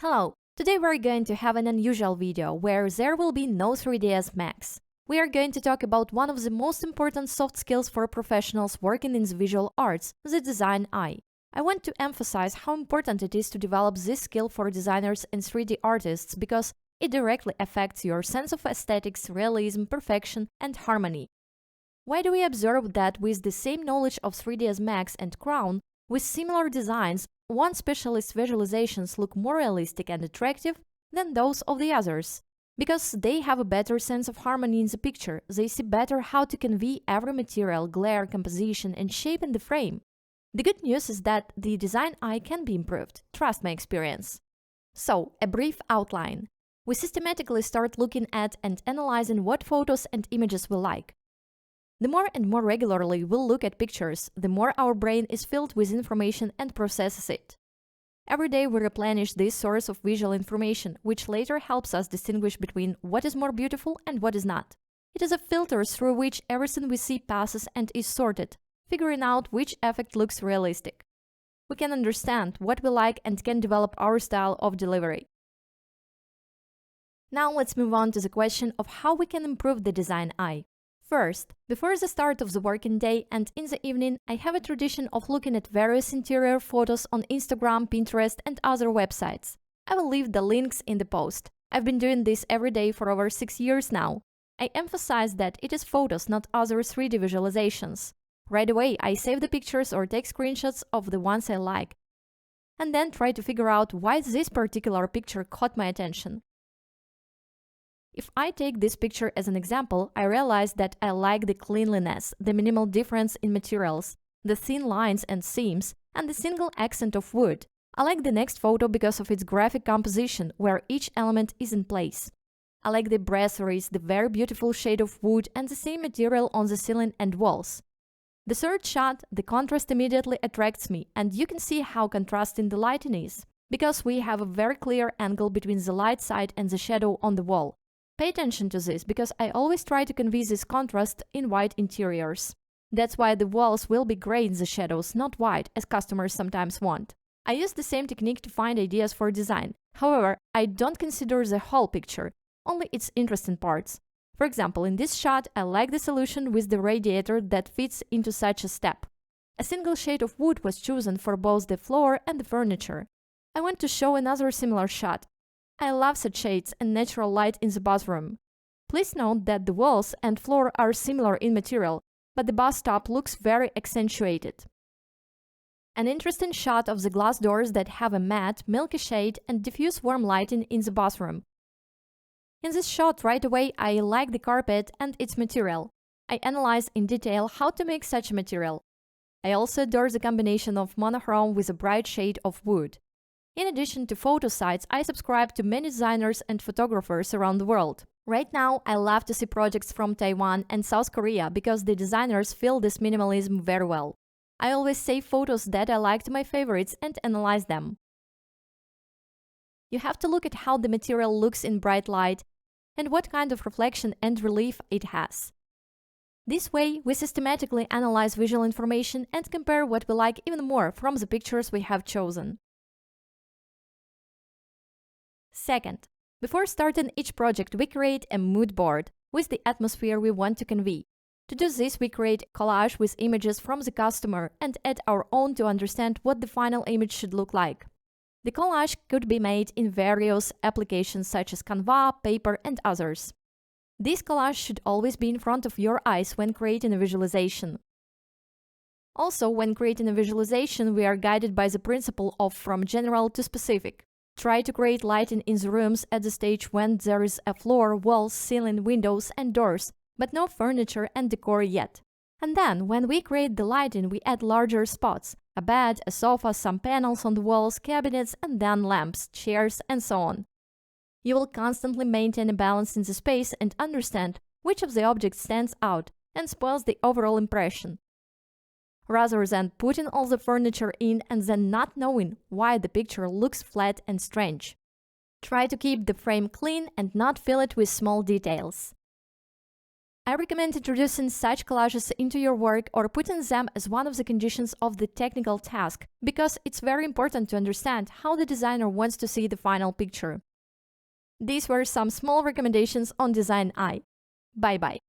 Hello! Today we're going to have an unusual video where there will be no 3ds Max. We are going to talk about one of the most important soft skills for professionals working in the visual arts, the design eye. I want to emphasize how important it is to develop this skill for designers and 3D artists because it directly affects your sense of aesthetics, realism, perfection, and harmony. Why do we observe that with the same knowledge of 3ds Max and Crown, with similar designs, one specialist's visualizations look more realistic and attractive than those of the others? Because they have a better sense of harmony in the picture, they see better how to convey every material, glare, composition, and shape in the frame. The good news is that the design eye can be improved, trust my experience. So, a brief outline. We systematically start looking at and analyzing what photos and images we like. The more and more regularly we'll look at pictures, the more our brain is filled with information and processes it. Every day we replenish this source of visual information, which later helps us distinguish between what is more beautiful and what is not. It is a filter through which everything we see passes and is sorted, figuring out which effect looks realistic. We can understand what we like and can develop our style of delivery. Now let's move on to the question of how we can improve the design eye. First, before the start of the working day and in the evening, I have a tradition of looking at various interior photos on Instagram, Pinterest, and other websites. I will leave the links in the post. I've been doing this every day for over 6 years now. I emphasize that it is photos, not other 3D visualizations. Right away, I save the pictures or take screenshots of the ones I like, and then try to figure out why this particular picture caught my attention. If I take this picture as an example, I realize that I like the cleanliness, the minimal difference in materials, the thin lines and seams, and the single accent of wood. I like the next photo because of its graphic composition, where each element is in place. I like the brasseries, the very beautiful shade of wood, and the same material on the ceiling and walls. The third shot, the contrast immediately attracts me, and you can see how contrasting the lighting is, because we have a very clear angle between the light side and the shadow on the wall. Pay attention to this, because I always try to convey this contrast in white interiors. That's why the walls will be gray in the shadows, not white, as customers sometimes want. I use the same technique to find ideas for design. However, I don't consider the whole picture, only its interesting parts. For example, in this shot, I like the solution with the radiator that fits into such a step. A single shade of wood was chosen for both the floor and the furniture. I want to show another similar shot. I love such shades and natural light in the bathroom. Please note that the walls and floor are similar in material, but the bathtub looks very accentuated. An interesting shot of the glass doors that have a matte, milky shade and diffuse warm lighting in the bathroom. In this shot right away I like the carpet and its material. I analyze in detail how to make such a material. I also adore the combination of monochrome with a bright shade of wood. In addition to photo sites, I subscribe to many designers and photographers around the world. Right now, I love to see projects from Taiwan and South Korea because the designers feel this minimalism very well. I always save photos that I like to my favorites and analyze them. You have to look at how the material looks in bright light and what kind of reflection and relief it has. This way, we systematically analyze visual information and compare what we like even more from the pictures we have chosen. Second, before starting each project, we create a mood board with the atmosphere we want to convey. To do this, we create a collage with images from the customer and add our own to understand what the final image should look like. The collage could be made in various applications such as Canva, paper, and others. This collage should always be in front of your eyes when creating a visualization. Also, when creating a visualization, we are guided by the principle of from general to specific. Try to create lighting in the rooms at the stage when there is a floor, walls, ceiling, windows, and doors, but no furniture and decor yet. And then, when we create the lighting, we add larger spots, a bed, a sofa, some panels on the walls, cabinets, and then lamps, chairs, and so on. You will constantly maintain a balance in the space and understand which of the objects stands out and spoils the overall impression, rather than putting all the furniture in and then not knowing why the picture looks flat and strange. Try to keep the frame clean and not fill it with small details. I recommend introducing such collages into your work or putting them as one of the conditions of the technical task, because it's very important to understand how the designer wants to see the final picture. These were some small recommendations on Design Eye. Bye-bye.